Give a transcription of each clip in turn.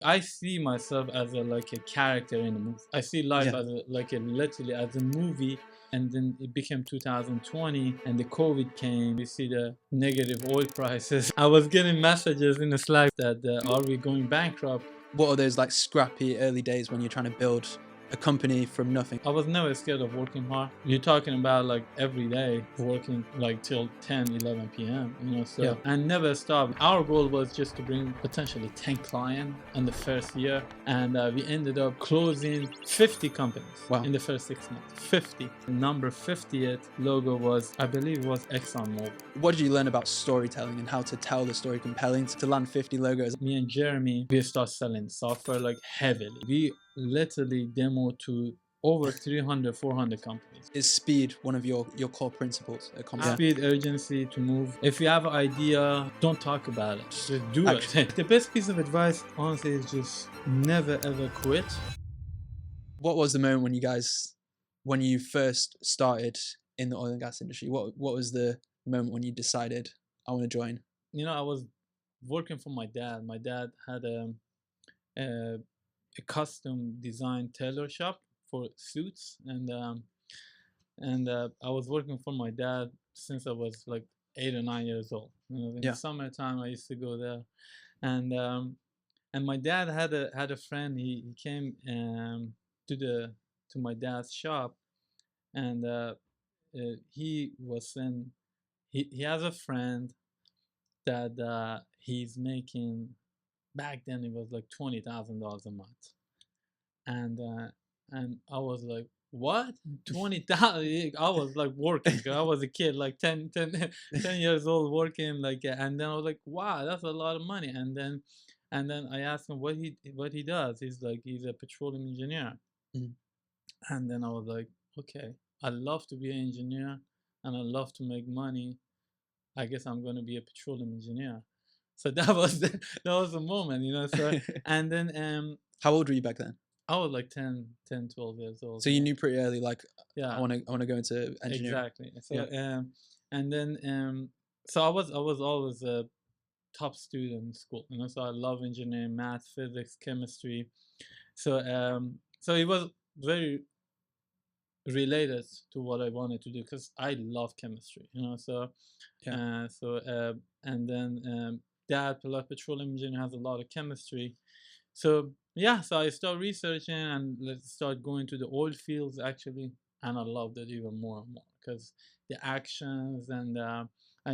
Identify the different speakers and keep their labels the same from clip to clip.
Speaker 1: I see myself as like a character in a movie. I see life
Speaker 2: Yeah.
Speaker 1: as literally as a movie. And then it became 2020 and the COVID came. You see the negative oil prices. I was getting messages in the Slack that are we going bankrupt?
Speaker 2: What are those like scrappy early days when you're trying to build a company from nothing?
Speaker 1: I was never scared of working hard. You're talking about like every day working like till 10, 11 p.m.,
Speaker 2: Yeah.
Speaker 1: so, and never stop. Our goal was just to bring potentially 10 clients in the first year. And we ended up closing 50 companies
Speaker 2: Wow.
Speaker 1: in the first 6 months. 50. The number 50th logo was, I believe, was ExxonMobil.
Speaker 2: What did you learn about storytelling and how to tell the story compelling to land 50 logos?
Speaker 1: Me and Jeremy, we start selling software like heavily. We literally demo to over 300, 400 companies.
Speaker 2: Is speed one of your core principles at ComboCurve?
Speaker 1: Speed, urgency to move. If you have an idea, don't talk about it. Just do
Speaker 2: Action.
Speaker 1: it. The best piece of advice, honestly, is just never ever quit.
Speaker 2: What was the moment when you first started in the oil and gas industry? What was the moment when you decided I want to join?
Speaker 1: I was working for my dad. My dad had a custom design tailor shop for suits, and I was working for my dad since I was like 8 or 9 years old. In
Speaker 2: Yeah.
Speaker 1: the summertime, I used to go there, and my dad had a friend. He came to my dad's shop, and he was saying he has a friend that he's making, back then it was like $20,000 a month, and I was like, what? 20,000? I was like working. 'Cause I was a kid, like 10 years old, working like, and then I was like, wow, that's a lot of money. And then I asked him what he does. He's like, he's a petroleum engineer.
Speaker 2: Mhm.
Speaker 1: And then I was like, okay, I love to be an engineer and I love to make money. I guess I'm gonna be a petroleum engineer. So that was the moment. So and then
Speaker 2: How old were you back then?
Speaker 1: I was like 10, 12 years old.
Speaker 2: So you knew pretty early, like,
Speaker 1: Yeah,
Speaker 2: I want to go into engineering.
Speaker 1: exactly. So
Speaker 2: Yeah.
Speaker 1: and then so I was always a top student in school. So I love engineering, math, physics, chemistry. So it was very related to what I wanted to do because I love chemistry. So
Speaker 2: Yeah.
Speaker 1: and then dad, petroleum engineer, has a lot of chemistry. So yeah, so I start researching and let's start going to the oil fields actually, and I loved it even more and more because the actions and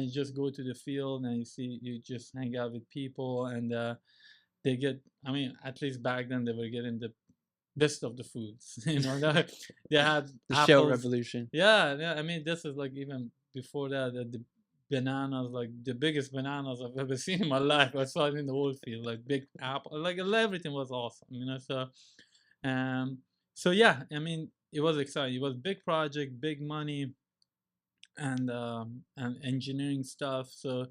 Speaker 1: you just go to the field and you just hang out with people and they get. I mean, at least back then they were getting the best of the foods. They had
Speaker 2: The Shale
Speaker 1: apples.
Speaker 2: revolution.
Speaker 1: Yeah, yeah. I mean, this is like even before that. The bananas, like the biggest bananas I've ever seen in my life. I saw it in the oil field, like big apple, like everything was awesome. Um, so yeah. I mean, it was exciting. It was big project, big money, and engineering stuff. So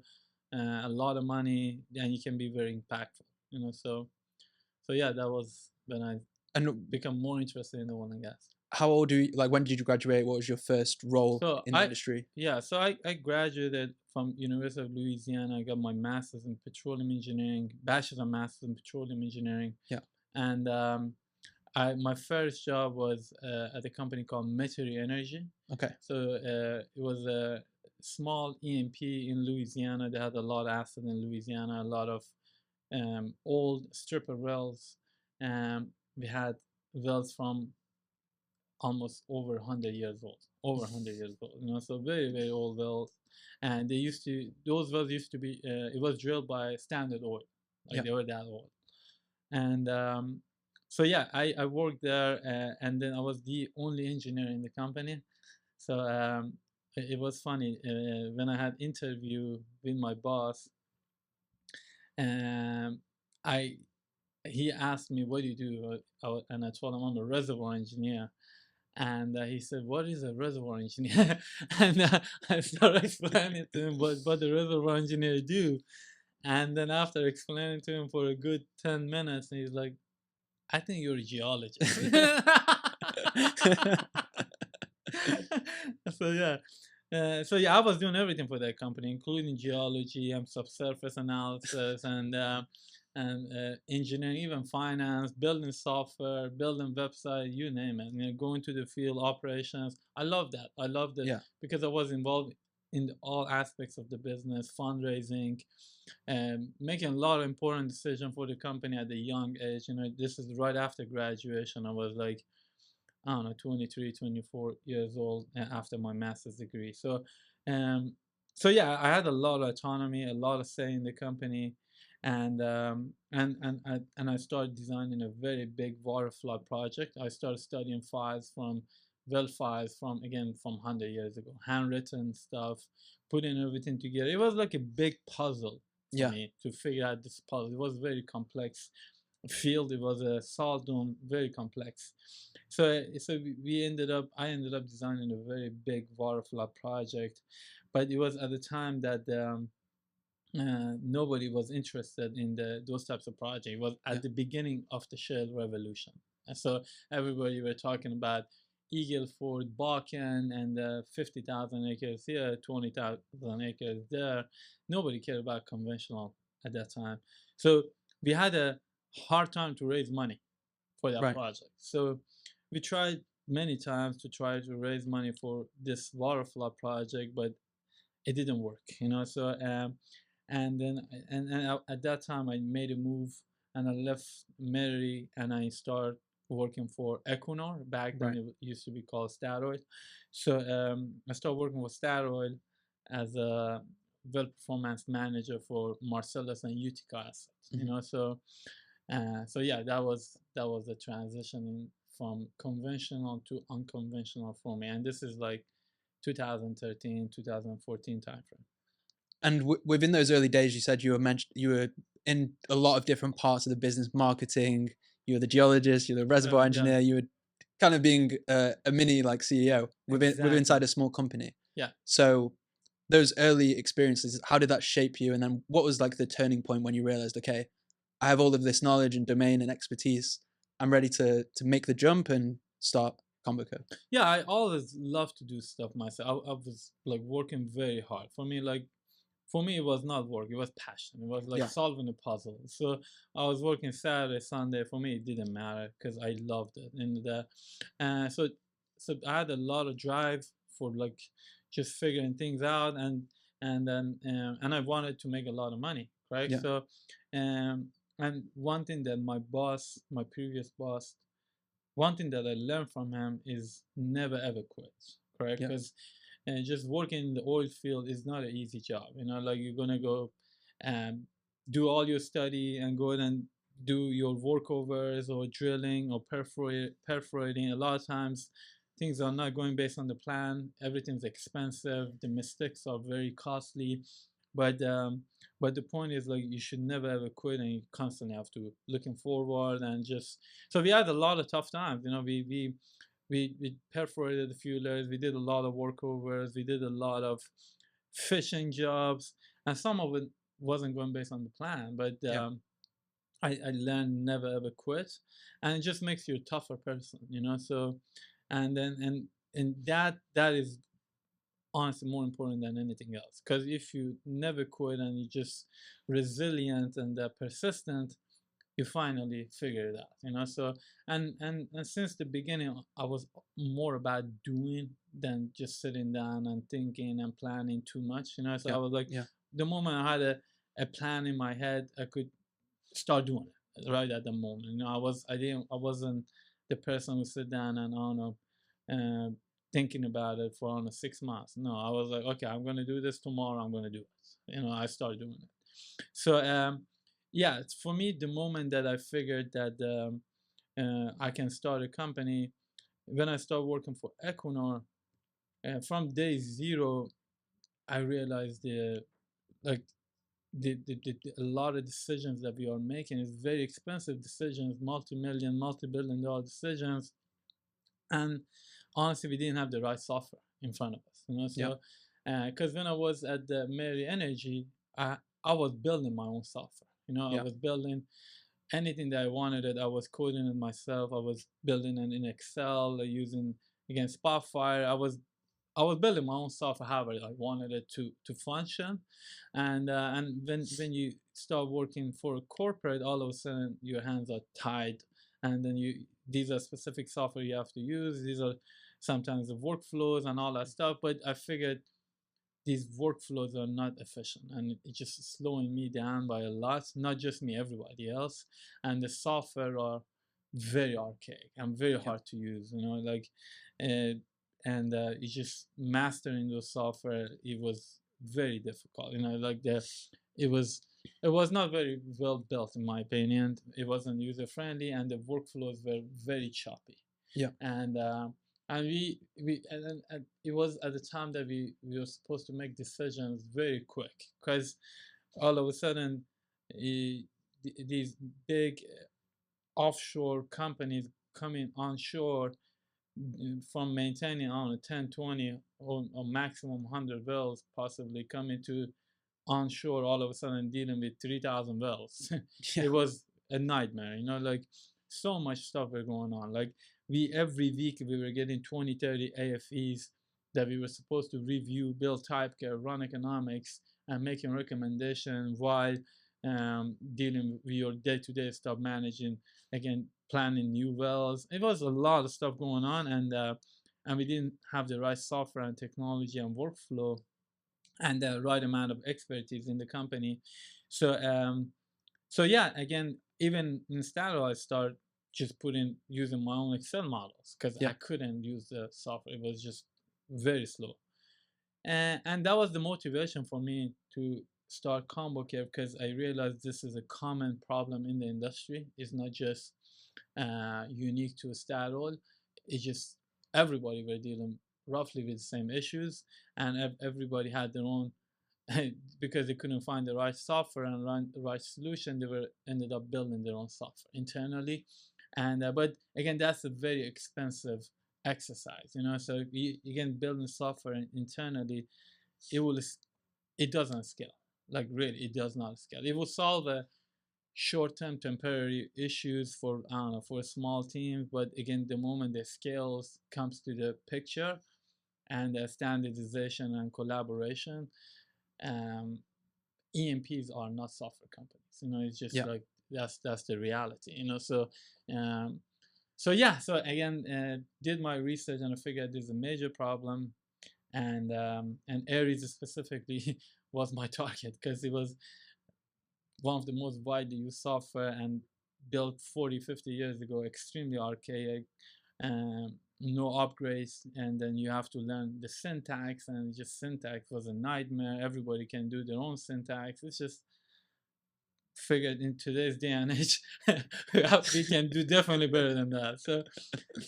Speaker 1: a lot of money, and you can be very impactful. So yeah, that was when I
Speaker 2: And
Speaker 1: become more interested in the oil and gas.
Speaker 2: how old do you, like, when did you graduate? What was your first role
Speaker 1: So
Speaker 2: in the industry?
Speaker 1: I graduated from University of Louisiana. I got my master's in petroleum engineering, bachelor's and master's in petroleum engineering,
Speaker 2: Yeah.
Speaker 1: and my first job was at a company called Metairie Energy.
Speaker 2: Okay.
Speaker 1: So it was a small E&P in Louisiana. They had a lot of assets in Louisiana, a lot of old stripper wells. We had wells from almost over 100 years old, so very, very old wells. And those wells used to be, it was drilled by Standard Oil, like
Speaker 2: Yeah.
Speaker 1: they were that old. And so yeah, I worked there, and then I was the only engineer in the company. So it was funny when I had interview with my boss. um, I he asked me, what do you do? And I told him I'm a reservoir engineer. And he said, what is a reservoir engineer? And I started explaining to him what the reservoir engineer do. And then after explaining to him for a good 10 minutes, he's like, I think you're a geologist. So yeah. I was doing everything for that company, including geology and subsurface analysis, and engineering, even finance, building software, building website, you name it. Going to the field operations. I love that. I loved it
Speaker 2: Yeah.
Speaker 1: because I was involved in all aspects of the business, fundraising, and making a lot of important decisions for the company at a young age. This is right after graduation. I was like, I don't know, 23, 24 years old after my master's degree. Um, so yeah, I had a lot of autonomy, a lot of say in the company, and I started designing a very big water flood project. I started studying files from files from 100 years ago, handwritten stuff, putting everything together. It was like a big puzzle for
Speaker 2: Yeah.
Speaker 1: me to figure out this puzzle. It was very complex field. It was a salt dome, very complex. So I ended up designing a very big waterflood project, but it was at the time that nobody was interested in those types of projects. It was
Speaker 2: Yeah.
Speaker 1: at the beginning of the shale revolution, and so everybody were talking about Eagle Ford, Bakken, and 50,000 acres here, 20,000 acres there. Nobody cared about conventional at that time, so we had a hard time to raise money for that
Speaker 2: Right.
Speaker 1: project. So we tried many times to try to raise money for this waterflood project, but it didn't work. So and then at that time I made a move and I left Mary and I started working for Equinor. Back then
Speaker 2: Right.
Speaker 1: it used to be called Statoil. So I started working with Statoil as a well performance manager for Marcellus and Utica assets.
Speaker 2: Mhm.
Speaker 1: So yeah, that was the transition from conventional to unconventional for me, and this is like 2013, 2014 timeframe.
Speaker 2: And within those early days, you said you were in a lot of different parts of the business, marketing. You were the geologist. You're the reservoir
Speaker 1: Yeah,
Speaker 2: engineer. You were kind of being a mini like CEO within
Speaker 1: exactly.
Speaker 2: inside a small company.
Speaker 1: Yeah.
Speaker 2: So those early experiences, how did that shape you? And then what was like the turning point when you realized, okay, I have all of this knowledge and domain and expertise. I'm ready to make the jump and start ComboCurve.
Speaker 1: Yeah, I always love to do stuff myself. I was like working very hard. For me, it was not work. It was passion. It was like
Speaker 2: Yeah.
Speaker 1: solving a puzzle. So I was working Saturday, Sunday. For me, it didn't matter because I loved it. So I had a lot of drive for like just figuring things out, and I wanted to make a lot of money, right?
Speaker 2: Yeah.
Speaker 1: Um, and one thing that my previous boss, one thing that I learned from him is never ever quit, correct?
Speaker 2: Yeah.
Speaker 1: Because just working in the oil field is not an easy job. Like you're gonna go and do all your study and go and do your workovers or drilling or perforating. A lot of times, things are not going based on the plan. Everything's expensive. The mistakes are very costly. But but the point is like you should never ever quit, and you constantly have to looking forward and just. So we had a lot of tough times. We perforated a few layers. We did a lot of workovers. We did a lot of fishing jobs, and some of it wasn't going based on the plan. But
Speaker 2: Yeah.
Speaker 1: I learned never ever quit, and it just makes you a tougher person. So, and that is honestly more important than anything else. Because if you never quit and you're just resilient and persistent, you finally figure it out. So and since the beginning I was more about doing than just sitting down and thinking and planning too much. So I
Speaker 2: Yeah.
Speaker 1: was like,
Speaker 2: Yeah.
Speaker 1: the moment I had a plan in my head, I could start doing it right at the moment. I wasn't the person who sit down and I don't know uh, thinking about it for 6 months. No, I was like, okay, I'm gonna do this tomorrow. I'm gonna do it. I started doing it. So yeah, it's for me the moment that I figured that I can start a company. When I started working for Equinor, from day zero, I realized like a lot of decisions that we are making is very expensive decisions, multi-million, multi-billion-dollar decisions, and honestly, we didn't have the right software in front of us.
Speaker 2: Yeah.
Speaker 1: So because when I was at the Mary Energy, I was building my own software. I
Speaker 2: Yeah.
Speaker 1: was building anything that I wanted. It I was coding it myself. I was building it in Excel using again Spotfire. I was I was building my own software, however, I wanted it to function, and when you start working for a corporate, all of a sudden your hands are tied, and then these are specific software you have to use. These are sometimes the workflows and all that stuff. But I figured these workflows are not efficient, and it's just slowing me down by a lot. Not just me, everybody else, and the software are very archaic and very
Speaker 2: Yeah.
Speaker 1: hard to use. Like, uh, and it's just mastering those software. It was very difficult. Like it was not very well built in my opinion. It wasn't user friendly, and the workflows were very choppy.
Speaker 2: Yeah.
Speaker 1: And and it was at the time that we were supposed to make decisions very quick, because all of a sudden these big offshore companies coming onshore, from maintaining on 10, 20, or maximum 100 wells, possibly coming to onshore, all of a sudden dealing with 3,000 wells.
Speaker 2: Yeah.
Speaker 1: It was a nightmare, like so much stuff were going on. Like, every week we were getting 20, 30 AFEs that we were supposed to review, build type curve, run economics, and making recommendations while dealing with your day-to-day stuff, managing, again, planning new wells. It was a lot of stuff going on, and we didn't have the right software and technology and workflow and the right amount of expertise in the company. So yeah, again, even in Statoil, I started just using my own Excel models, because
Speaker 2: Yeah.
Speaker 1: I couldn't use the software. It was just very slow. And that was the motivation for me to start ComboCurve, because I realized this is a common problem in the industry. It's not just unique to Statoil. It's just everybody were dealing roughly with the same issues, and everybody had their own. Because they couldn't find the right software and the right solution, they were ended up building their own software internally. And but again, that's a very expensive exercise. So again, building software internally, it will it doesn't scale. Like, really, it does not scale. It will solve a short-term temporary issues for, I don't know, for a small team, but again, the moment the scales comes to the picture, and the standardization and collaboration, um, EMPs are not software companies. It's just
Speaker 2: Yeah.
Speaker 1: like that's the reality. Um, so yeah. So again, did my research, and I figured there's a major problem, and Aries specifically was my target, because it was one of the most widely used software, and built 40, 50 years ago, extremely archaic, no upgrades, and then you have to learn the syntax, and just syntax was a nightmare. Everybody can do their own syntax. It's just figured in today's day and age, we can do definitely better than that. So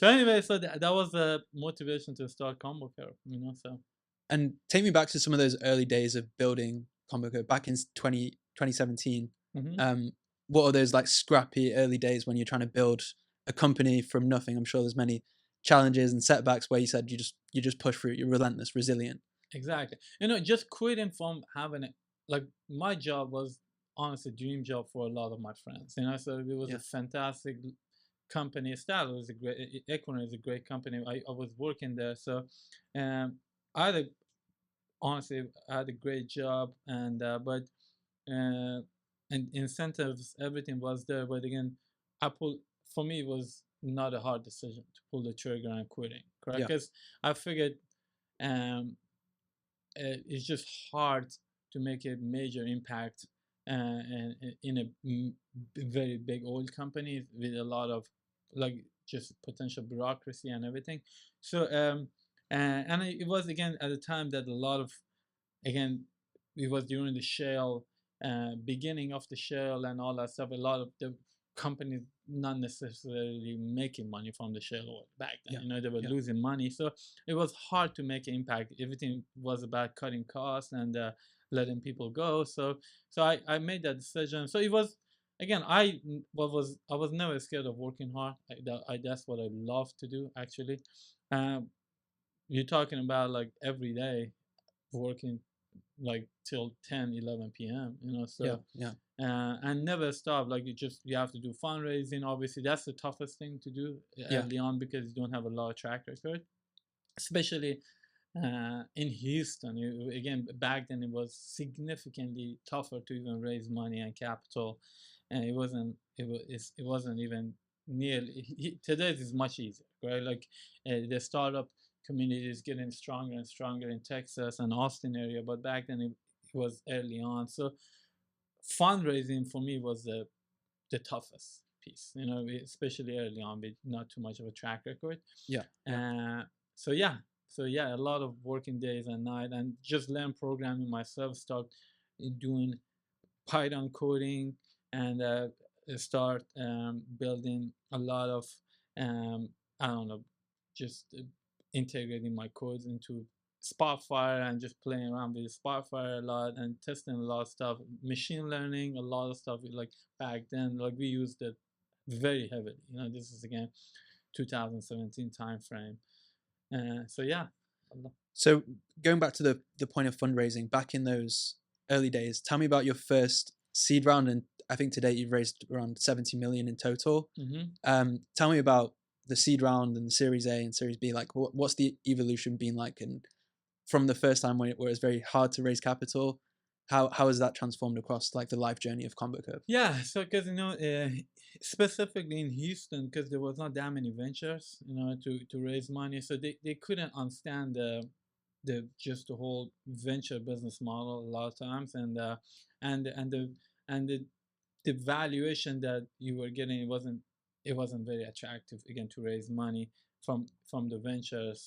Speaker 1: anyway, so that was the motivation to start ComboCurve. So.
Speaker 2: And take me back to some of those early days of building ComboCurve back in 2017.
Speaker 1: Mm-hmm.
Speaker 2: What are those like scrappy early days when you're trying to build a company from nothing? I'm sure there's many challenges and setbacks where you said you just push through. You're relentless, resilient.
Speaker 1: Exactly. Just quitting from having it, like, my job was honestly a dream job for a lot of my friends. So it was
Speaker 2: Yeah.
Speaker 1: a fantastic company. Style was a great. Equinor is a great company. I was working there, so um, I had a honestly I had a great job, but uh, and incentives, everything was there. But again, for me, it was not a hard decision to pull the trigger and quitting. Correct?
Speaker 2: Yeah.
Speaker 1: Because I figured. Um, it's just hard to make a major impact in a very big oil company with a lot of, like, just potential bureaucracy and everything. So and it was, again, at the time that a lot of, again, it was during the shale, beginning of the shale and all that stuff. A lot of the companies not necessarily making money from the shale oil back then.
Speaker 2: Yeah.
Speaker 1: They were
Speaker 2: Yeah.
Speaker 1: losing money, so it was hard to make an impact. Everything was about cutting costs and letting people go. So I made that decision. So it was, again, I was never scared of working hard. That's what I love to do, actually. Um, you're talking about, like, every day working, like, till 10, 11 p.m.
Speaker 2: Yeah.
Speaker 1: So
Speaker 2: Yeah.
Speaker 1: and never stop. Like, you have to do fundraising. Obviously, that's the toughest thing to do
Speaker 2: Yeah.
Speaker 1: early on, because you don't have a lot of track record, especially in Houston. Again, back then it was significantly tougher to even raise money and capital, and it wasn't even nearly. Today is much easier, right? Like the startup community is getting stronger and stronger in Texas and Austin area, but back then it was early on. So fundraising for me was the toughest piece, especially early on with not too much of a track record.
Speaker 2: Yeah.
Speaker 1: Uh, so yeah, a lot of working days and night, and just learn programming myself. Start doing Python coding, and start building a lot of I don't know, just integrating my codes into Spotfire and just playing around with Spotfire a lot and testing a lot of stuff, machine learning, a lot of stuff. Like back then, like we used it very heavily. This is again 2017 time frame. So yeah.
Speaker 2: So going back to the point of fundraising, back in those early days, tell me about your first seed round, and I think today you've raised around 70 million in total. Tell me about the seed round and the Series A and Series B. Like, what's the evolution been like, and from the first time where it was very hard to raise capital, how has that transformed across like the life journey of ComboCurve?
Speaker 1: Yeah, so because specifically in Houston, because there was not that many ventures, to raise money, so they couldn't understand the whole venture business model a lot of times, and the valuation that you were getting, it wasn't very attractive again to raise money from the ventures.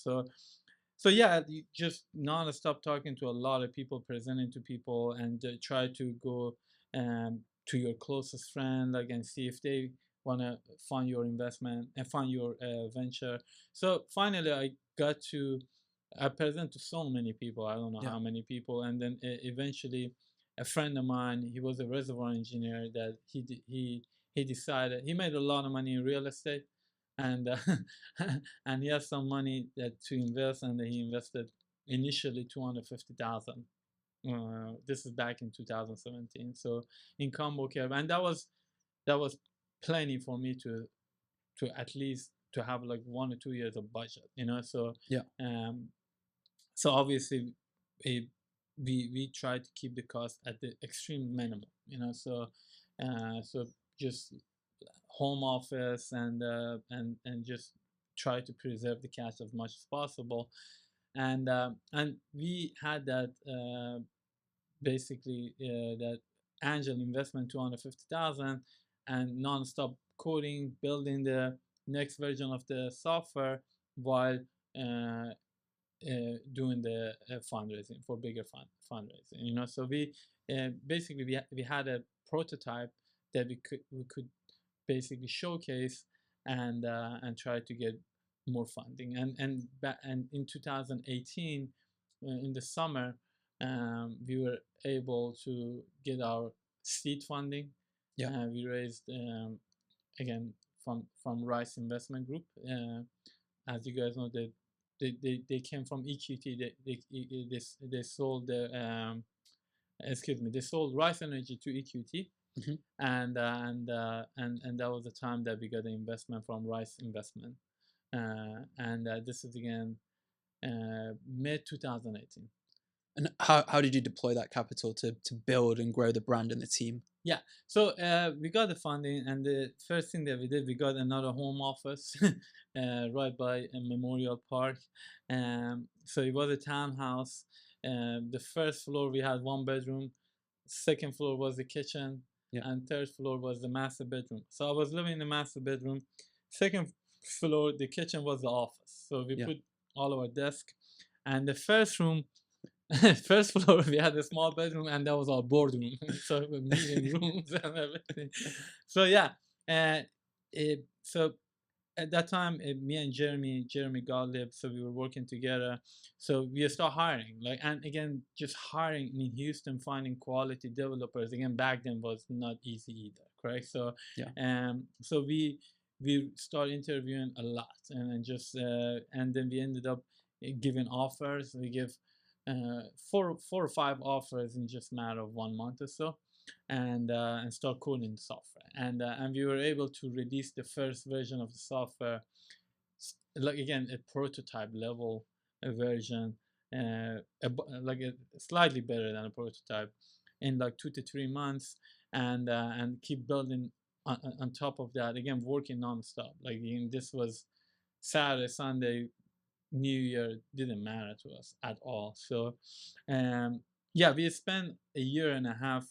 Speaker 1: So yeah, you just non-stop talking to a lot of people, presenting to people, and try to go to your closest friend, like, and see if they want to fund your investment and fund your venture. So finally, I present to so many people. I don't know how many people, and then eventually, a friend of mine, he was a reservoir engineer, that he decided he made a lot of money in real estate, and and he has some money that to invest, and he invested initially 250,000. This is back in 2017. So in ComboCurve, and that was plenty for me to at least to have like 1 or 2 years of budget. So obviously, it, we try to keep the cost at the extreme minimum. So just home office, and just try to preserve the cash as much as possible, and we had that basically that angel investment 250,000, and non-stop coding, building the next version of the software, while uh, doing the fundraising for bigger fundraising. So we basically we had a prototype that we could basically showcase, and try to get more funding. And in 2018, in the summer, we were able to get our seed funding. We raised again from Rice Investment Group. As you guys know, they came from EQT. They sold they sold Rice Energy to EQT. And that was the time that we got the investment from Rice Investment. And this is again mid 2018.
Speaker 2: And how did you deploy that capital to build and grow the brand and the team?
Speaker 1: Yeah, so we got the funding, and the first thing that we did, we got another home office right by a Memorial Park. So it was a townhouse. The first floor we had 1 bedroom, second floor was the kitchen, and third floor was the master bedroom. So I was living in the master bedroom. Second floor, the kitchen was the office. So we put all our desk, and the first room. First floor, we had a small bedroom, and that was our boardroom. So meeting rooms and everything. So yeah, so at that time, me and Jeremy Gottlieb, so we were working together. So we start hiring, and again, just hiring in Houston, finding quality developers. Again, back then was not easy either, correct? So so we start interviewing a lot, and then we ended up giving offers. We give 4 or 5 offers in just a matter of 1 month or so, and start coding the software. And we were able to release the first version of the software, like again a prototype level version, like slightly better than a prototype in like 2 to 3 months, and keep building on top of that. Again, working nonstop. Like this was Saturday, Sunday, New Year didn't matter to us at all. So, yeah, we spent a year and a half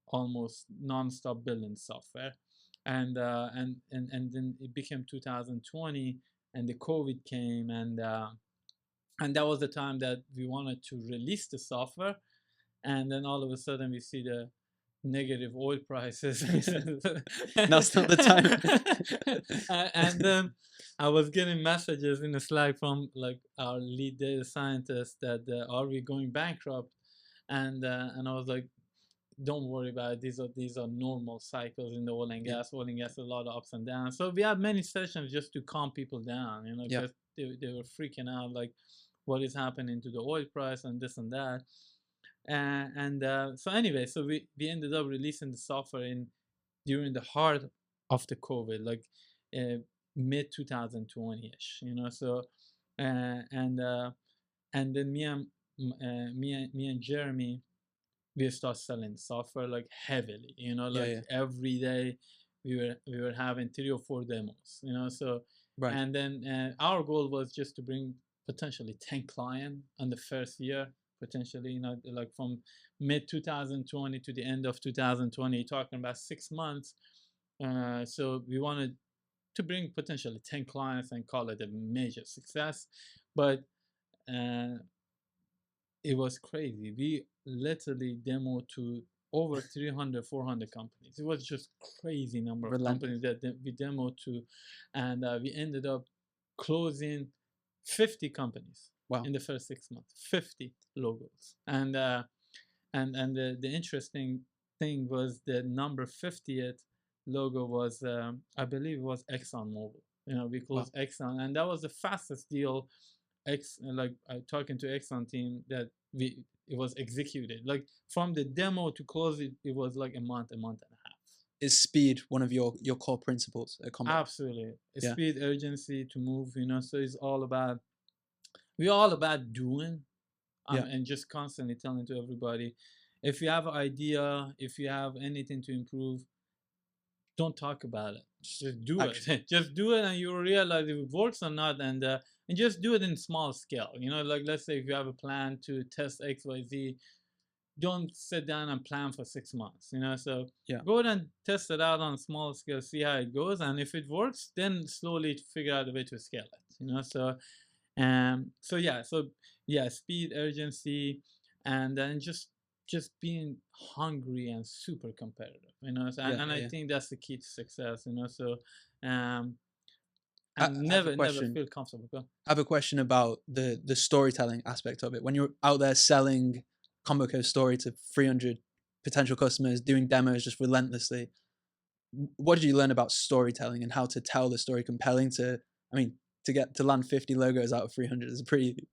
Speaker 1: almost nonstop building software, and then it became 2020, and the COVID came, and that was the time that we wanted to release the software, and then all of a sudden we see the negative oil prices.
Speaker 2: Now's not the time.
Speaker 1: And then I was getting messages in the Slack from like our lead data scientist that are we going bankrupt, and I was like, don't worry about it. These are normal cycles in the oil and
Speaker 2: Yeah.
Speaker 1: gas. Oil and gas, a lot of ups and downs. So we had many sessions just to calm people down,
Speaker 2: Yeah.
Speaker 1: because they were freaking out, like what is happening to the oil price and this and that. So anyway, so we ended up releasing the software during the heart of the COVID, like mid 2020ish, So and then me and Jeremy, we start selling software like heavily,
Speaker 2: Yeah.
Speaker 1: like
Speaker 2: Yeah.
Speaker 1: every day we were having 3 or 4 demos, So
Speaker 2: Right.
Speaker 1: and then our goal was just to bring potentially 10 clients on the first year, potentially, like from mid 2020 to the end of 2020, talking about 6 months. So we wanted to bring potentially 10 clients and call it a major success, but uh, it was crazy. We literally demoed to over 300, 400 companies. It was just crazy number of companies
Speaker 2: Relentless.
Speaker 1: that we demoed to, and we ended up closing 50 companies
Speaker 2: Wow.
Speaker 1: in the first 6 months. 50 logos, and the interesting thing was the number 50th logo was, I believe it was ExxonMobil. We
Speaker 2: Wow.
Speaker 1: closed Exxon, and that was the fastest deal. Like talking to Exxon team, that it was executed. Like from the demo to close it, it was like a month and a half.
Speaker 2: Is speed one of your core principles at Combo?
Speaker 1: Absolutely,
Speaker 2: Yeah.
Speaker 1: speed, urgency to move. So it's all about, we're all about doing,
Speaker 2: Yeah.
Speaker 1: and just constantly telling to everybody, if you have an idea, if you have anything to improve, don't talk about it. Just do
Speaker 2: Action.
Speaker 1: it. Just do it, and you'll realize if it works or not. And just do it in small scale. Like let's say if you have a plan to test XYZ, don't sit down and plan for 6 months. So
Speaker 2: Yeah.
Speaker 1: go ahead and test it out on a small scale, see how it goes, and if it works, then slowly figure out a way to scale it. So speed, urgency, and then just being hungry and super competitive. So,
Speaker 2: Yeah.
Speaker 1: and I
Speaker 2: Yeah.
Speaker 1: think that's the key to success. So, um,
Speaker 2: I
Speaker 1: and
Speaker 2: have a
Speaker 1: never
Speaker 2: question.
Speaker 1: feel comfortable. Go.
Speaker 2: I have a question about the storytelling aspect of it. When you're out there selling ComboCurve story to 300 potential customers, doing demos just relentlessly, what did you learn about storytelling and how to tell the story compelling I mean, to get to land 50 logos out of 300 is a pretty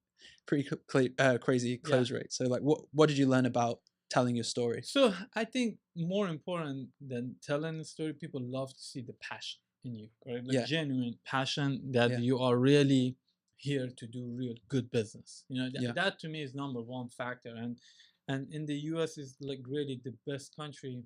Speaker 2: crazy
Speaker 1: Yeah.
Speaker 2: close rate. So like, what did you learn about telling your story?
Speaker 1: So I think more important than telling the story, people love to see the passion in you, right? Like
Speaker 2: Yeah.
Speaker 1: genuine passion that
Speaker 2: Yeah.
Speaker 1: you are really here to do real good business.
Speaker 2: Yeah.
Speaker 1: That to me is number one factor. And in the US is like really the best country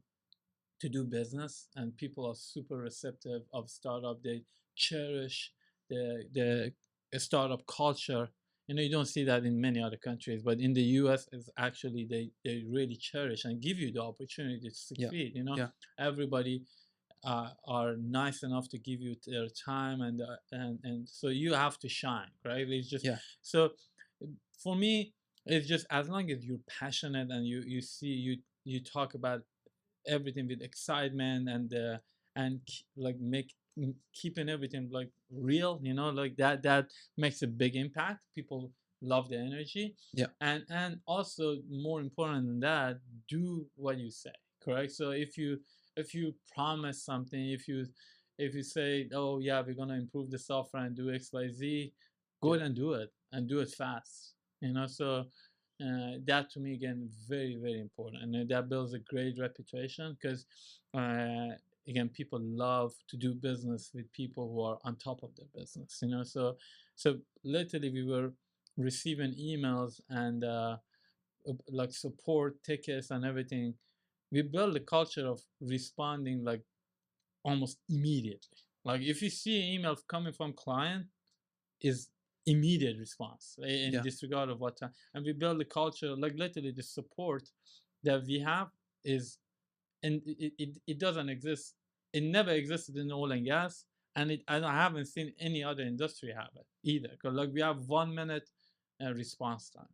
Speaker 1: to do business, and people are super receptive of startup. They cherish the startup culture. You don't see that in many other countries, but in the US is actually they really cherish and give you the opportunity to
Speaker 2: Yeah.
Speaker 1: succeed.
Speaker 2: Yeah.
Speaker 1: Everybody are nice enough to give you their time, and so you have to shine, right? It's just
Speaker 2: Yeah.
Speaker 1: so for me, it's just as long as you're passionate and you see you talk about everything with excitement, and like keeping everything like real, like that makes a big impact. People love the energy.
Speaker 2: Yeah.
Speaker 1: And also more important than that, do what you say, correct? So if you promise something, if you say, oh yeah, we're going to improve the software and do XYZ, go ahead and do it, and do it fast. So that to me, again, very very important, and that builds a great reputation, because again, people love to do business with people who are on top of their business. So literally we were receiving emails and like support tickets and everything, we build a culture of responding like almost immediately. Like if you see an email coming from client, is immediate response in
Speaker 2: Yeah.
Speaker 1: disregard of what time. And we build a culture like literally the support that we have is, and it doesn't exist. It never existed in oil and gas, and I haven't seen any other industry have it either. Because like we have 1 minute response time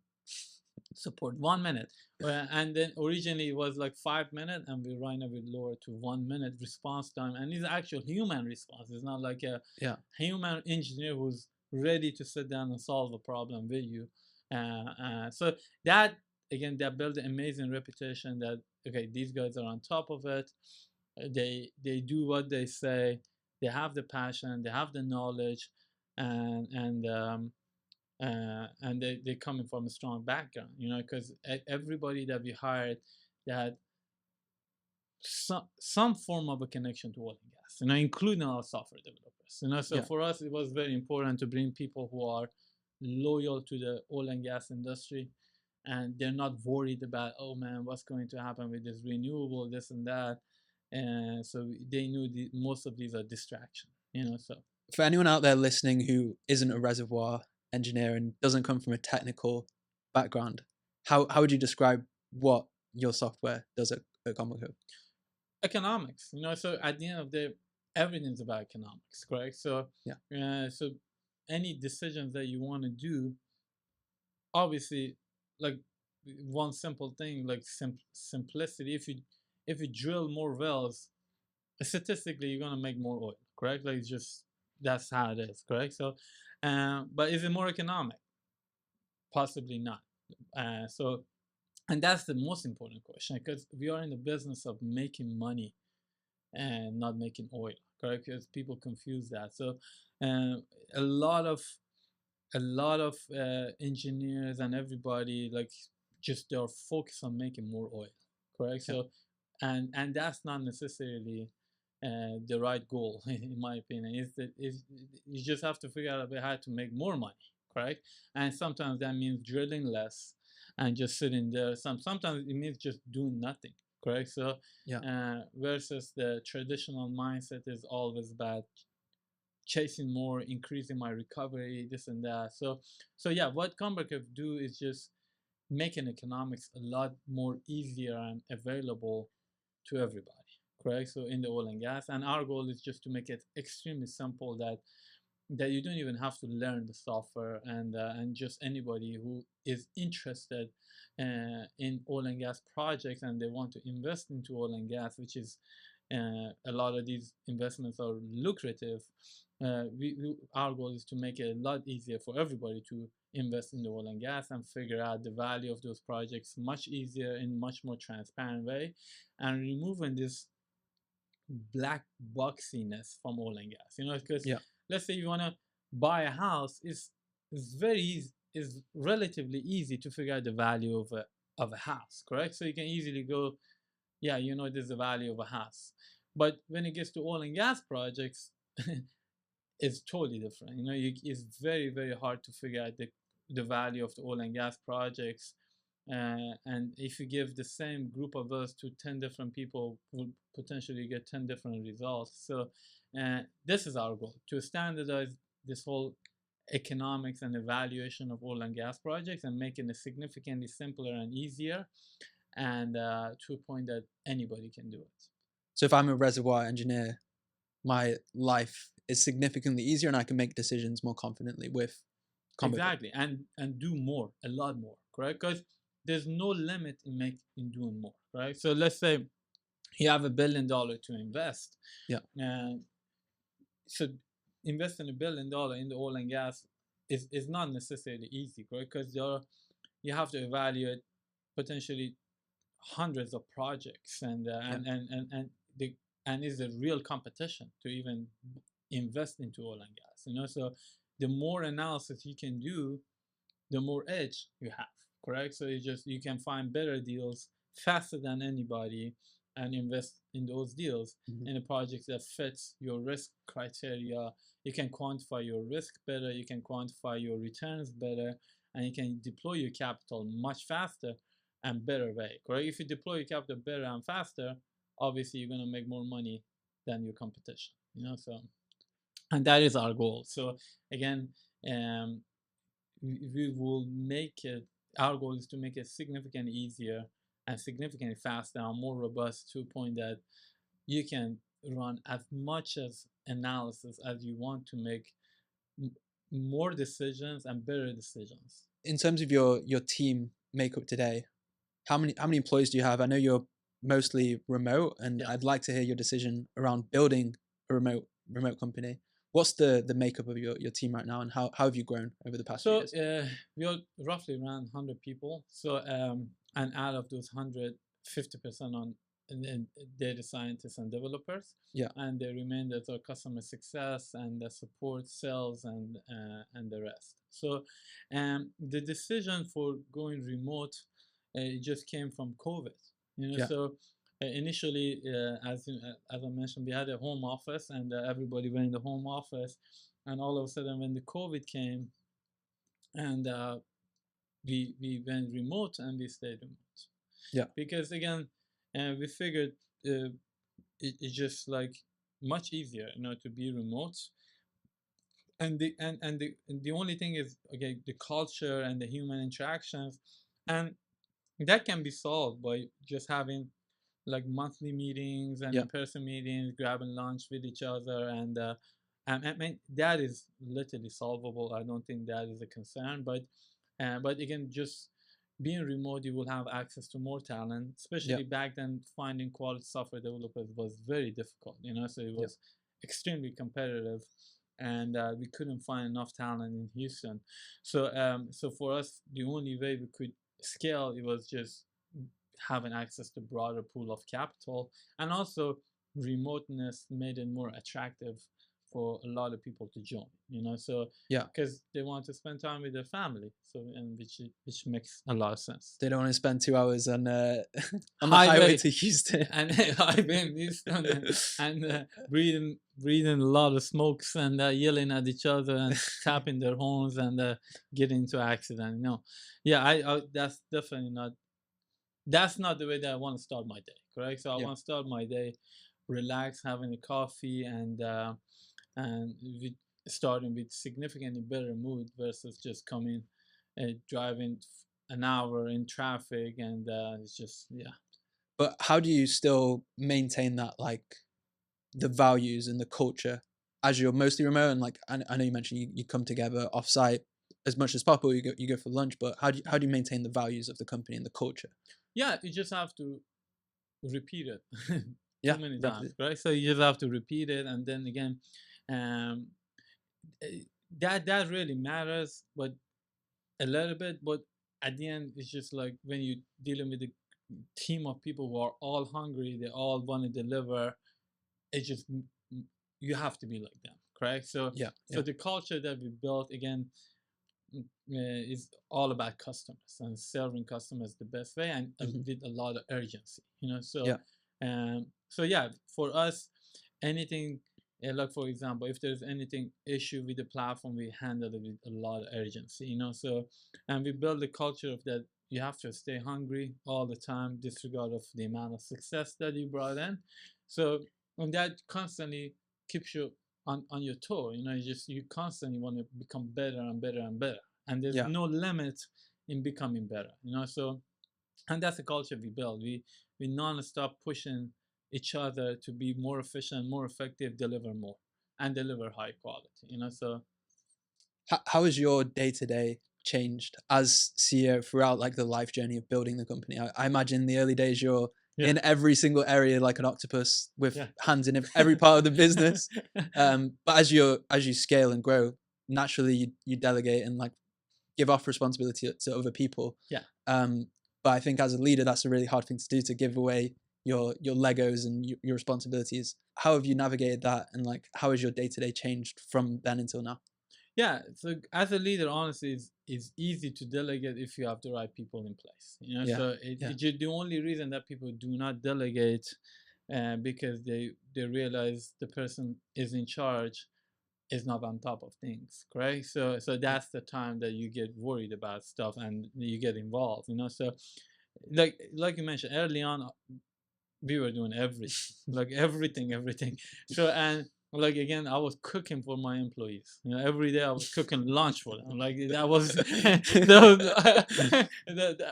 Speaker 1: support, 1 minute. And then originally it was like 5 minutes, and we ran a bit lower to 1 minute response time. And it's actual human response. It's not like a
Speaker 2: Yeah.
Speaker 1: human engineer who's ready to sit down and solve a problem with you. So that again, that built an amazing reputation that okay, these guys are on top of it. They do what they say. They have the passion. They have the knowledge, and they coming from a strong background, because everybody that we hired, they had some form of a connection to oil and gas, including our software developers. So
Speaker 2: Yeah.
Speaker 1: for us, it was very important to bring people who are loyal to the oil and gas industry, and they're not worried about, oh man, what's going to happen with this renewable, this and that. And so they knew most of these are distraction. So
Speaker 2: For anyone out there listening who isn't a reservoir engineer and doesn't come from a technical background, how would you describe what your software does at ComboCurve?
Speaker 1: economics, so at the end of the day, everything's about economics, correct? So
Speaker 2: Yeah.
Speaker 1: so any decisions that you want to do, obviously, like one simple thing like simplicity, if you drill more wells, statistically you're going to make more oil, correct? Like it's just, that's how it is, correct? So but is it more economic? Possibly not. So and that's the most important question, because we are in the business of making money and not making oil, correct? Because people confuse that. So uh, a lot of engineers and everybody, like, just they're focused on making more oil, correct?
Speaker 2: Yeah.
Speaker 1: So and that's not necessarily the right goal in my opinion. Is that is You just have to figure out how to make more money, correct? And sometimes that means drilling less and just sitting there. Sometimes it means just doing nothing, correct? So
Speaker 2: Yeah.
Speaker 1: versus the traditional mindset is always bad, chasing more, increasing my recovery, this and that. So yeah, what ComboCurve do is just making economics a lot more easier and available to everybody, correct? So in the oil and gas, and our goal is just to make it extremely simple, that you don't even have to learn the software, and just anybody who is interested in oil and gas projects and they want to invest into oil and gas, which is a lot of these investments are lucrative. Our goal is to make it a lot easier for everybody to invest in the oil and gas and figure out the value of those projects much easier in much more transparent way, and removing this black boxiness from oil and gas. Because
Speaker 2: Yeah.
Speaker 1: let's say you want to buy a house, it's very easy, it's relatively easy to figure out the value of a house, correct? So you can easily go, yeah, there's the value of a house. But when it gets to oil and gas projects, it's totally different. It's very, very hard to figure out the value of the oil and gas projects. And if you give the same group of us to 10 different people, will potentially get 10 different results. So this is our goal, to standardize this whole economics and evaluation of oil and gas projects and making it significantly simpler and easier, and to a point that anybody can do it.
Speaker 2: So if I'm a reservoir engineer, my life is significantly easier and I can make decisions more confidently with ComboCurve.
Speaker 1: Exactly, and do more, a lot more, correct? Because there's no limit in doing more, right? So let's say you have $1 billion to invest.
Speaker 2: Yeah.
Speaker 1: And so investing $1 billion in the oil and gas is not necessarily easy, right? Because you have to evaluate potentially hundreds of projects,
Speaker 2: Yeah.
Speaker 1: and is a real competition to even invest into oil and gas. So the more analysis you can do, the more edge you have, correct? So you can find better deals faster than anybody and invest in those deals in a project that fits your risk criteria. You can quantify your risk better, you can quantify your returns better, and you can deploy your capital much faster and better way, correct? If you deploy your capital better and faster, obviously you're going to make more money than your competition, so, and that is our goal. So again, um, we will make it, our goal is to make it significantly easier and significantly faster and more robust, to a point that you can run as much as analysis as you want to make more decisions and better decisions.
Speaker 2: In terms of your team makeup today, how many employees do you have? I know you're mostly remote, and
Speaker 1: Yeah.
Speaker 2: I'd like to hear your decision around building a remote company. What's the makeup of your team right now, and how have you grown over the past few
Speaker 1: So
Speaker 2: years?
Speaker 1: we are roughly around 100 people. So and out of those 100, 50% on data scientists and developers,
Speaker 2: Yeah,
Speaker 1: and the remainder are customer success and the support, sales, and the rest. So the decision for going remote, it just came from COVID.
Speaker 2: yeah,
Speaker 1: So initially, as I mentioned, we had a home office, and everybody went in the home office, and all of a sudden, when the COVID came, and we went remote, and we stayed remote,
Speaker 2: yeah,
Speaker 1: because again, we figured it's just like much easier, to be remote. And the only thing is, okay, the culture and the human interactions, and that can be solved by just having like monthly meetings and
Speaker 2: yeah.
Speaker 1: in-person meetings, grabbing lunch with each other, and I mean, that is literally solvable. I don't think that is a concern, but again, just being remote, you will have access to more talent.
Speaker 2: Yeah,
Speaker 1: Especially back then, finding quality software developers was very difficult. So it
Speaker 2: yeah.
Speaker 1: was extremely competitive, and we couldn't find enough talent in Houston. So for us, the only way we could scale, it was just having access to broader pool of capital, and also remoteness made it more attractive for a lot of people to join. So
Speaker 2: Yeah.
Speaker 1: because they want to spend time with their family, so, and which makes a lot of sense.
Speaker 2: They don't want to spend 2 hours on on the highway
Speaker 1: Highway
Speaker 2: to Houston.
Speaker 1: and highway in Houston, and breathing a lot of smokes, and yelling at each other and tapping their horns, and getting into accident. Yeah, that's not the way that I want to start my day, correct? So I
Speaker 2: Yeah.
Speaker 1: want to start my day relaxed, having a coffee, and starting with significantly better mood versus just coming driving an hour in traffic, and it's just, yeah.
Speaker 2: But how do you still maintain that, like, the values and the culture as you're mostly remote? And like, I know you mentioned you come together off site as much as possible. You go for lunch, but how do you maintain the values of the company and the culture?
Speaker 1: Yeah, you just have to repeat it too
Speaker 2: Yeah,
Speaker 1: many times,
Speaker 2: replicate.
Speaker 1: right? So you just have to repeat it, and then again, um, eh, that really matters, but a little bit. But at the end, it's just like when you're dealing with a team of people who are all hungry, they all want to deliver. It's just, you have to be like them, correct? So
Speaker 2: Yeah,
Speaker 1: so
Speaker 2: yeah,
Speaker 1: the culture that we built, again, is all about customers and serving customers the best way, and
Speaker 2: hmm,
Speaker 1: with a lot of urgency.
Speaker 2: yeah,
Speaker 1: So yeah, for us, anything, like for example, if there's anything issue with the platform, we handle it with a lot of urgency. So, and we build a culture of that. You have to stay hungry all the time, disregard of the amount of success that you brought in. So, and that constantly keeps you on your toe. You constantly want to become better and better and better, and there's
Speaker 2: yeah.
Speaker 1: no limit in becoming better. So, and that's the culture we build. We non-stop pushing each other to be more efficient, more effective, deliver more, and deliver high quality. So
Speaker 2: How has your day to day changed as CEO throughout like the life journey of building the company? I imagine in the early days you're
Speaker 1: yeah,
Speaker 2: in every single area like an octopus with
Speaker 1: yeah.
Speaker 2: hands in every part of the business. But as you scale and grow, naturally you delegate and like give off responsibility to other people.
Speaker 1: Yeah.
Speaker 2: But I think as a leader, that's a really hard thing to do, to give away your Legos and your responsibilities. How have you navigated that, and like how has your day to day changed from then until now?
Speaker 1: Yeah, so as a leader, honestly, it's easy to delegate if you have the right people in place.
Speaker 2: Yeah,
Speaker 1: So
Speaker 2: yeah,
Speaker 1: the only reason that people do not delegate, because they realize the person is in charge, is not on top of things, correct? So
Speaker 2: Yeah.
Speaker 1: that's the time that you get worried about stuff and you get involved, you know. So like you mentioned early on, we were doing everything, like everything. So and like again, I was cooking for my employees. You know, every day I was cooking lunch for them. Like that was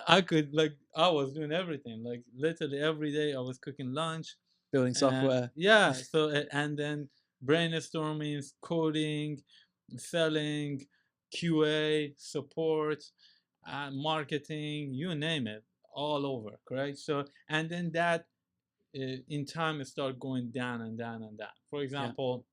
Speaker 1: I could like I was doing everything. Like literally every day I was cooking lunch.
Speaker 2: Building software.
Speaker 1: Yeah. So and then brainstorming, coding, selling, QA, support, marketing, you name it, all over. Correct. So and then that in time it started going down and down and down. For
Speaker 2: Yeah.
Speaker 1: example,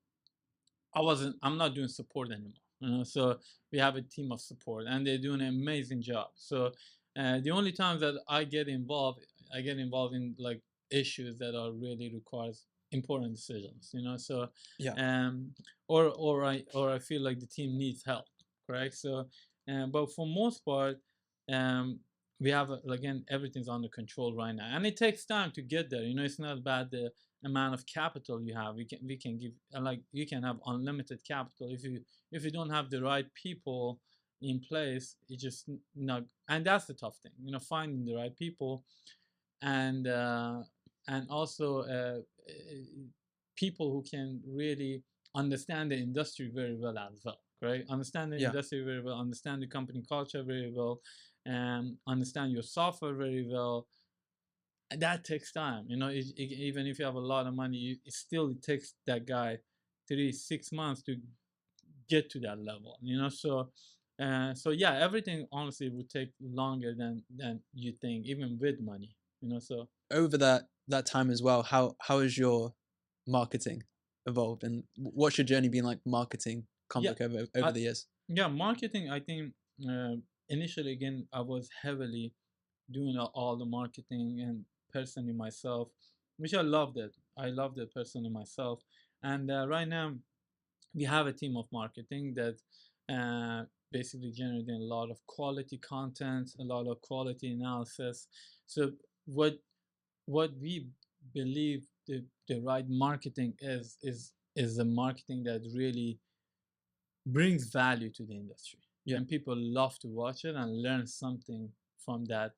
Speaker 1: I'm not doing support anymore. You know, so we have a team of support and they're doing an amazing job. So the only times that I get involved in like issues that are really requires important decisions. You know, so
Speaker 2: Yeah.
Speaker 1: um, or I feel like the team needs help. Correct. So, but for most part, um, we have again everything's under control right now, and it takes time to get there. You know, it's not about the amount of capital you have. We can give like you can have unlimited capital if you don't have the right people in place. It just not, and that's the tough thing, you know, finding the right people and also people who can really understand the industry very well as well, right? Understand the
Speaker 2: Yeah.
Speaker 1: industry very well, understand the company culture very well, and understand your software very well. And that takes time, you know. Even if you have a lot of money, it takes that guy 3 6 months to get to that level, you know. So so yeah, everything honestly would take longer than you think, even with money, you know. So
Speaker 2: Over that time as well, how has your marketing evolved, and what's your journey been like marketing
Speaker 1: yeah,
Speaker 2: ComboCurve over
Speaker 1: I,
Speaker 2: the years?
Speaker 1: yeah, marketing, I think initially again I was heavily doing all the marketing and personally myself, which I loved it personally myself. And right now we have a team of marketing that basically generating a lot of quality content, a lot of quality analysis. So what what we believe the right marketing is the marketing that really brings value to the industry,
Speaker 2: Yeah.
Speaker 1: and people love to watch it and learn something from that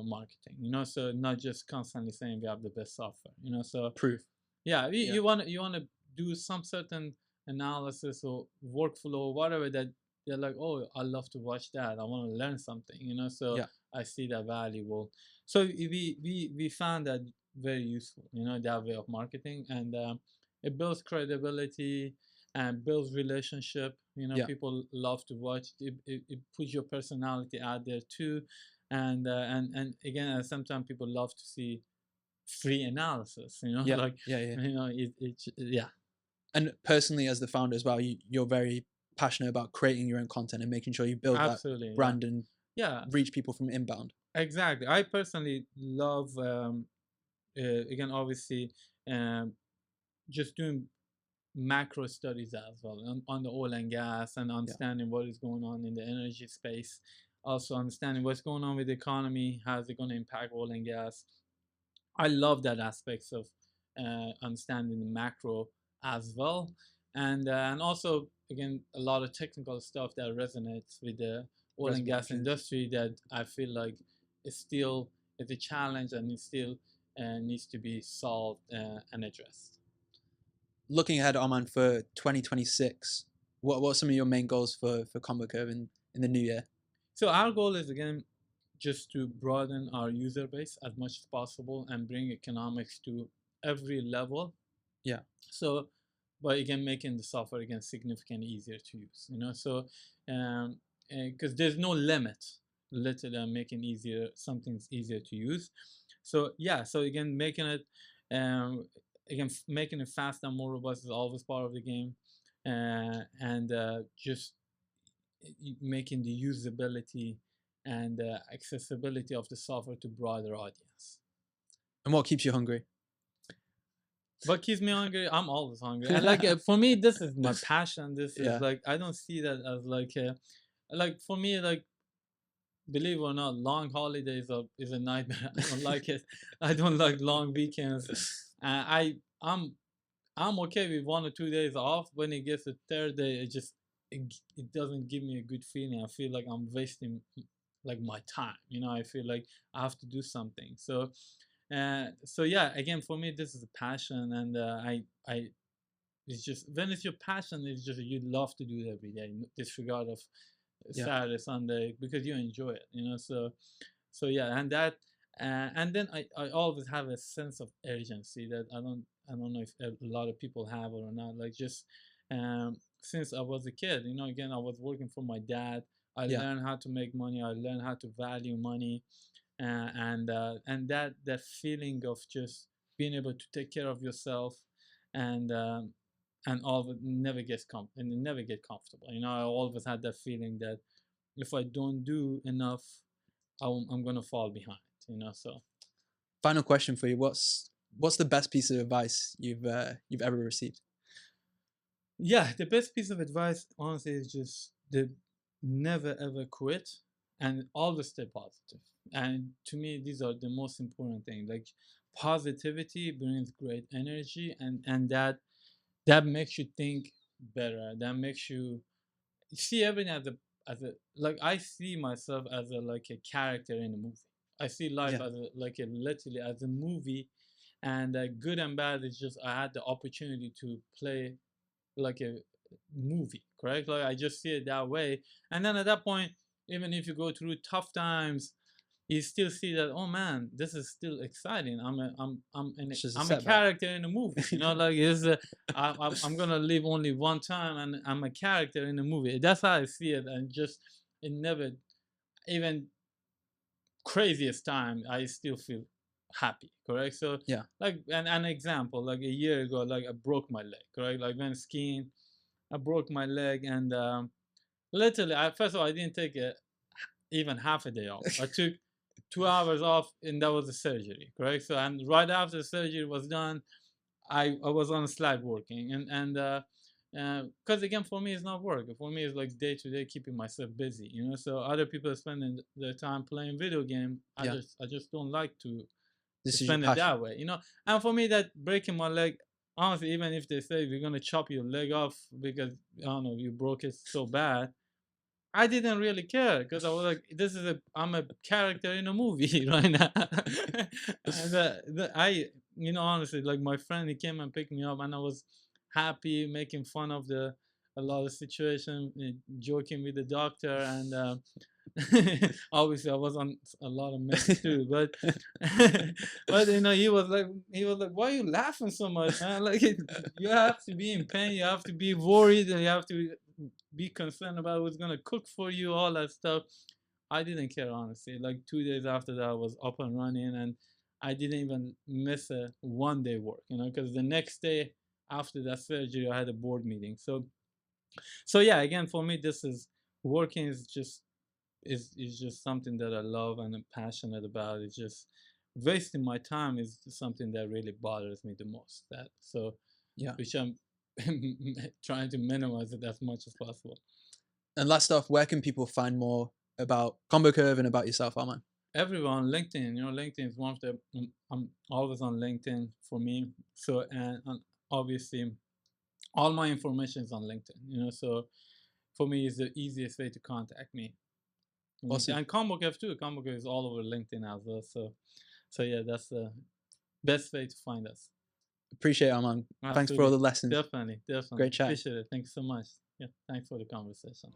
Speaker 1: marketing. You know, so not just constantly saying we have the best software. You know, so
Speaker 2: Proof.
Speaker 1: yeah,
Speaker 2: Yeah.
Speaker 1: you want to do some certain analysis or workflow or whatever that they're like, oh, I love to watch that. I want to learn something, you know. So
Speaker 2: Yeah.
Speaker 1: I see that valuable. So we found that very useful, you know, that way of marketing, and it builds credibility and builds relationship. You know,
Speaker 2: Yeah.
Speaker 1: people love to watch. It puts your personality out there too, and again, sometimes people love to see free analysis, you know.
Speaker 2: Yeah.
Speaker 1: Like,
Speaker 2: Yeah. Yeah.
Speaker 1: you know, yeah,
Speaker 2: And personally, as the founder as well, you're very passionate about creating your own content and making sure you build that
Speaker 1: absolutely, yeah,
Speaker 2: brand and
Speaker 1: yeah,
Speaker 2: reach people from inbound.
Speaker 1: exactly. I personally love again, obviously, um, just doing macro studies as well on the oil and gas, and
Speaker 2: Yeah.
Speaker 1: understanding what is going on in the energy space, also understanding what's going on with the economy, how's it going to impact oil and gas. I love that aspects of understanding the macro as well, and also again a lot of technical stuff that resonates with the oil and
Speaker 2: Reservoir
Speaker 1: gas
Speaker 2: opportunity.
Speaker 1: industry that I feel like is still is a challenge, and it still needs to be solved and addressed.
Speaker 2: Looking ahead, Armand, for 2026, what are some of your main goals for ComboCurve in the new year?
Speaker 1: So our goal is again just to broaden our user base as much as possible and bring economics to every level.
Speaker 2: Yeah.
Speaker 1: So but again making the software again significantly easier to use, you know. So because there's no limit literally on making easier something's easier to use. So yeah, so again making it um, making it fast and more robust is always part of the game, and just making the usability and accessibility of the software to broader audience.
Speaker 2: And what keeps you hungry?
Speaker 1: What keeps me hungry? I'm always hungry, and like for me, this is my passion. This is
Speaker 2: Yeah.
Speaker 1: like I don't see that as like for me, like believe it or not, long holidays is a nightmare. I don't like it. I don't like long weekends. I'm I'm okay with 1 or 2 days off. When it gets the third day, it doesn't give me a good feeling. I feel like I'm wasting like my time. I feel like I have to do something. So yeah, again, for me, this is a passion, and I it's just when it's your passion, it's just you love to do it every day, disregard of
Speaker 2: Yeah.
Speaker 1: Saturday, Sunday, because you enjoy it. So yeah, and then I always have a sense of urgency that I don't know if a lot of people have or not. Like just since I was a kid, again, I was working for my dad. I
Speaker 2: Yeah.
Speaker 1: learned how to make money. I learned how to value money, and that feeling of just being able to take care of yourself, and all of it never gets and it never get comfortable. I always had that feeling that if I don't do enough, I'm gonna fall behind. So
Speaker 2: Final question for you: What's the best piece of advice you've ever received?
Speaker 1: yeah, the best piece of advice, honestly, is just the never ever quit and always stay positive. And to me, these are the most important things. Like positivity brings great energy, and that makes you think better. That makes you see everything as a like I see myself as a like a character in a movie. I see life
Speaker 2: Yeah.
Speaker 1: as a like a literally as a movie, and good and bad is just I had the opportunity to play like a movie, correct? Like I just see it that way. And then at that point, even if you go through tough times, you still see that, oh man, this is still exciting.
Speaker 2: It's just a
Speaker 1: I'm a
Speaker 2: setback.
Speaker 1: character in a movie. Like I'm gonna live only one time, and I'm a character in a movie. That's how I see it, and just it never even craziest time I still feel happy, correct? So
Speaker 2: Yeah.
Speaker 1: like an example, like a year ago, like I broke my leg, correct? Like when skiing, I broke my leg, and literally, first of all, I didn't take even half a day off. I took 2 hours off, and that was the surgery, correct? So, and right after the surgery was done, I was on Slack working, and because again, for me, it's not work. For me, it's like day to day keeping myself busy. So other people are spending their time playing video game.
Speaker 2: Yeah.
Speaker 1: I just don't like to
Speaker 2: This is your
Speaker 1: spend it
Speaker 2: passion.
Speaker 1: that way. And for me, that breaking my leg, honestly, even if they say we're gonna chop your leg off because I don't know you broke it so bad, I didn't really care because I was like, I'm a character in a movie right now. And honestly, like my friend, he came and picked me up, and I was happy, making fun of a lot of situation, joking with the doctor, and obviously I was on a lot of meds too, but but he was like, why are you laughing so much, man? Like you have to be in pain, you have to be worried, and you have to be concerned about who's gonna cook for you, all that stuff. I didn't care, honestly. Like 2 days after that, I was up and running, and I didn't even miss a 1 day work, because the next day after that surgery, I had a board meeting. So yeah, again, for me, this is working is just something that I love and I'm passionate about. It's just wasting my time is something that really bothers me the most.
Speaker 2: Yeah.
Speaker 1: Which I'm trying to minimize it as much as possible.
Speaker 2: And last off, where can people find more about ComboCurve and about yourself, Armand?
Speaker 1: Everyone, LinkedIn. LinkedIn is one of the. I'm always on LinkedIn for me. So and obviously, all my information is on LinkedIn. So for me, it's the easiest way to contact me. LinkedIn.
Speaker 2: Awesome.
Speaker 1: And ComboCurve too. ComboCurve is all over LinkedIn as well. So yeah, that's the best way to find us.
Speaker 2: Appreciate it, Armand. Thanks for all
Speaker 1: Absolutely,
Speaker 2: the lessons.
Speaker 1: definitely,
Speaker 2: Great chat.
Speaker 1: appreciate it. Thank you so much. Yeah, thanks for the conversation.